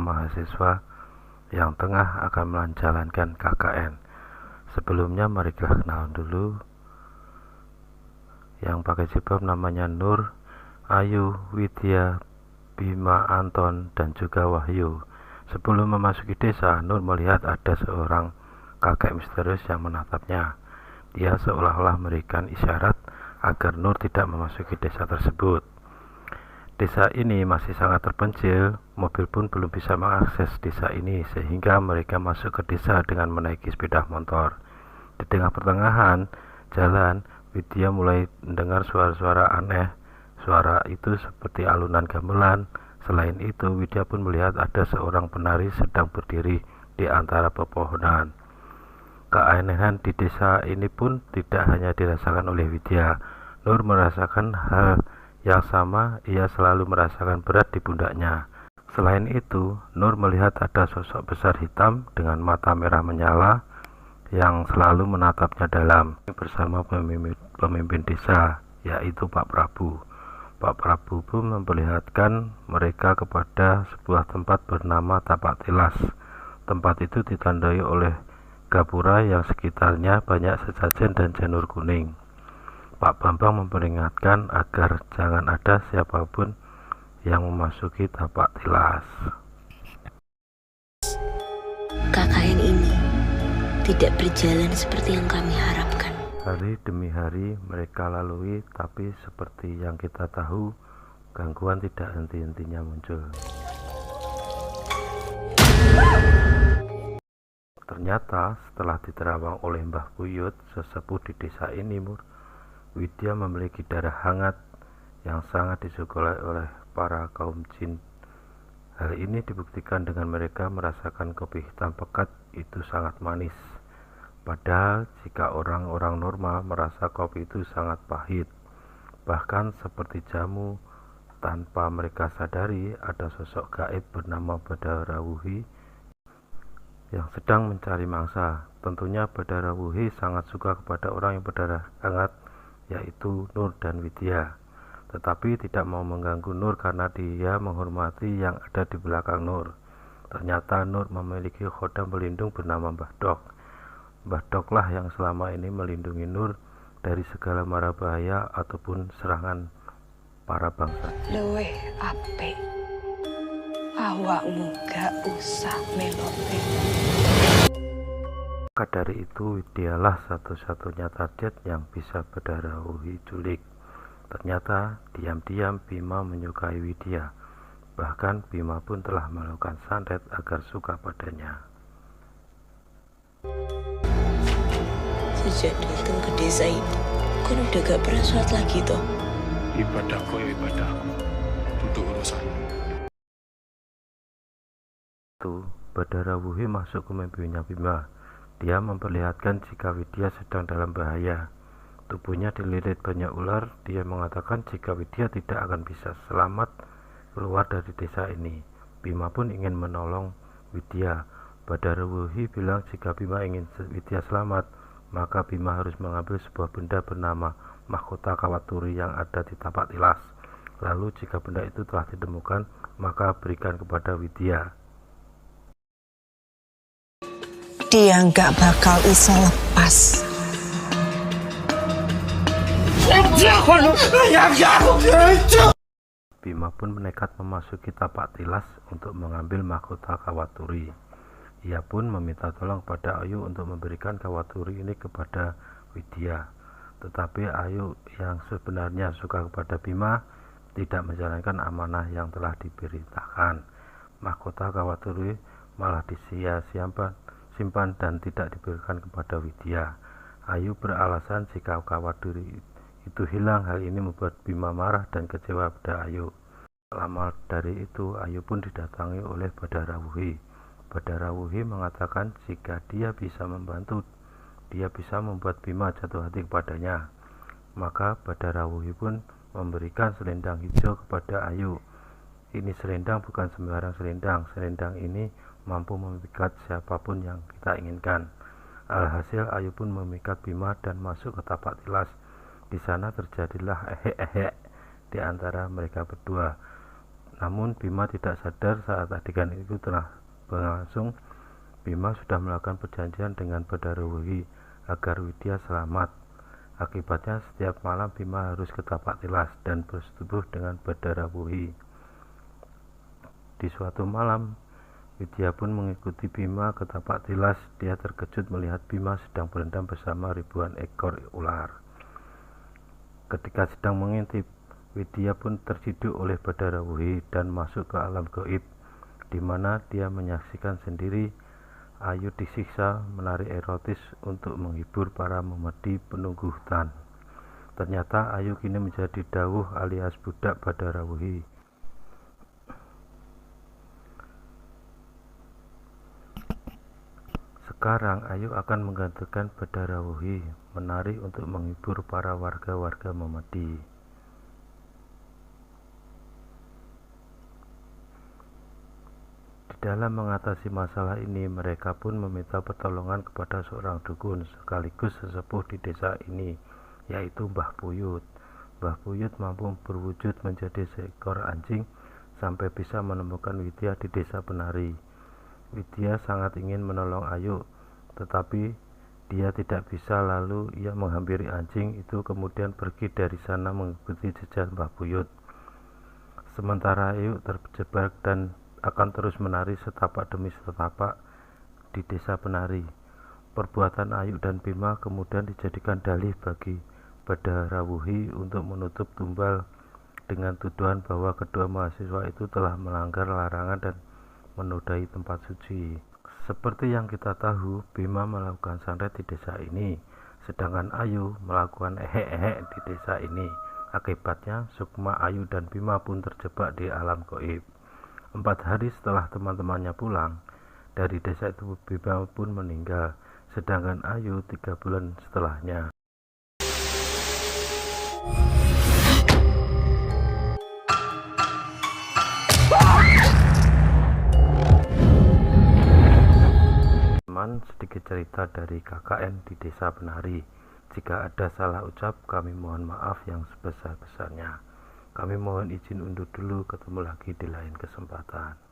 mahasiswa yang tengah akan menjalankan KKN. Sebelumnya mari kita kenalan dulu. Yang pakai jilbab namanya Nur, Ayu, Widya, Bima, Anton, dan juga Wahyu. Sebelum memasuki desa, Nur melihat ada seorang kakek misterius yang menatapnya. Dia seolah-olah memberikan isyarat agar Nur tidak memasuki desa tersebut. Desa ini masih sangat terpencil, mobil pun belum bisa mengakses desa ini, sehingga mereka masuk ke desa dengan menaiki sepeda motor. Di tengah pertengahan jalan, Widya mulai mendengar suara-suara aneh. Suara itu seperti alunan gamelan. Selain itu, Widya pun melihat ada seorang penari sedang berdiri di antara pepohonan. Keanehan di desa ini pun tidak hanya dirasakan oleh Widya. Nur merasakan hal yang sama, ia selalu merasakan berat di pundaknya. Selain itu, Nur melihat ada sosok besar hitam dengan mata merah menyala yang selalu menatapnya dalam. Bersama pemimpin desa, yaitu Pak Prabu. Pak Prabu pun memperlihatkan mereka kepada sebuah tempat bernama Tapak Tilas. Tempat itu ditandai oleh gapura yang sekitarnya banyak sesajen dan janur kuning. Pak Bambang memperingatkan agar jangan ada siapapun yang memasuki Tapak Tilas. KKN ini tidak berjalan seperti yang kami harapkan. Hari demi hari mereka lalui, tapi seperti yang kita tahu, gangguan tidak henti-hentinya muncul. Ternyata setelah diterawang oleh Mbah Buyut, sesepuh di desa ini, Widya memiliki darah hangat yang sangat disukai oleh para kaum jin. Hal ini dibuktikan dengan mereka merasakan kopi hitam pekat itu sangat manis. Padahal jika orang-orang normal merasa kopi itu sangat pahit. Bahkan seperti jamu, tanpa mereka sadari ada sosok gaib bernama Badara Wuhi yang sedang mencari mangsa. Tentunya Badara Wuhi sangat suka kepada orang yang berdarah hangat, yaitu Nur dan Widya. Tetapi tidak mau mengganggu Nur karena dia menghormati yang ada di belakang Nur. Ternyata Nur memiliki khodam pelindung bernama Mbah Dok. Mbah Doklah yang selama ini melindungi Nur dari segala mara bahaya ataupun serangan para bangsa. Luwih apik, awakmu gak usah melope. Maka dari itu, dialah satu-satunya target yang bisa Badara Wuhi culik. Ternyata diam-diam Bima menyukai Widya. Bahkan Bima pun telah melakukan santet agar suka padanya. Sejak datang ke desa ini, kan udah gak pernah sholat lagi toh. Ibadahku ya ibadahku, duduk urusanmu. Itu Badara Wuhi masuk ke mimpinya Bima. Dia memperlihatkan jika Widya sedang dalam bahaya. Tubuhnya dililit banyak ular. Dia mengatakan jika Widya tidak akan bisa selamat keluar dari desa ini. Bima pun ingin menolong Widya. Badara Wuhi bilang jika Bima ingin Widya selamat, maka Bima harus mengambil sebuah benda bernama mahkota Kawaturi yang ada di Tapak Tilas. Lalu jika benda itu telah ditemukan, maka berikan kepada Widya. Dia nggak bakal iso lepas. Bima pun menekat memasuki Tapak Tilas untuk mengambil mahkota Kawaturi. Ia pun meminta tolong kepada Ayu untuk memberikan Kawaturi ini kepada Widya. Tetapi Ayu yang sebenarnya suka kepada Bima tidak menjalankan amanah yang telah diberitakan. Mahkota Kawaturi malah simpan dan tidak diberikan kepada Widya. Ayu beralasan jika Kawaturi itu hilang. Hal ini membuat Bima marah dan kecewa pada Ayu. Lama dari itu, Ayu pun didatangi oleh Badara Wuhi. Badara Wuhi mengatakan jika dia bisa membantu, dia bisa membuat Bima jatuh hati kepadanya. Maka Badara Wuhi pun memberikan selendang hijau kepada Ayu. Ini selendang bukan sembarang selendang. Selendang ini mampu memikat siapapun yang kita inginkan. Alhasil Ayu pun memikat Bima dan masuk ke Tapak Tilas. Di sana terjadilah di antara mereka berdua. Namun Bima tidak sadar saat adegan itu telah berlangsung. Bima sudah melakukan perjanjian dengan Badarawuhi agar Widya selamat. Akibatnya setiap malam Bima harus ke tapak tilas dan bersetubuh dengan Badarawuhi. Di suatu malam Widya pun mengikuti Bima ke tapak tilas. Dia terkejut melihat Bima sedang berendam bersama ribuan ekor ular. Ketika sedang mengintip, Widya pun terciduk oleh Badarawuhi dan masuk ke alam gaib, di mana dia menyaksikan sendiri Ayu disiksa menari erotis untuk menghibur para memedi penunggu hutan. Ternyata Ayu kini menjadi dawuh alias budak Badarawuhi. Sekarang Ayu akan menggantikan Badarawuhi menari untuk menghibur para warga-warga memedi. Dalam mengatasi masalah ini, mereka pun meminta pertolongan kepada seorang dukun sekaligus sesepuh di desa ini, yaitu Mbah Puyut. Mbah Puyut mampu berwujud menjadi seekor anjing sampai bisa menemukan Widya di desa penari. Widya sangat ingin menolong Ayu, tetapi dia tidak bisa, lalu ia menghampiri anjing itu kemudian pergi dari sana mengikuti jejak Mbah Puyut. Sementara Ayu terjebak dan akan terus menari setapak demi setapak di desa penari. Perbuatan Ayu dan Bima kemudian dijadikan dalih bagi Badarawuhi untuk menutup tumbal dengan tuduhan bahwa kedua mahasiswa itu telah melanggar larangan dan menodai tempat suci. Seperti yang kita tahu, Bima melakukan santet di desa ini, sedangkan Ayu melakukan ehek-ehek di desa ini. Akibatnya, Sukma, Ayu, dan Bima pun terjebak di alam gaib. 4 hari setelah teman-temannya pulang dari desa itu, Bima pun meninggal, sedangkan Ayu 3 bulan setelahnya. Sedikit cerita dari KKN di desa penari. Jika ada salah ucap, kami mohon maaf yang sebesar-besarnya. Kami mohon izin undur dulu, ketemu lagi di lain kesempatan.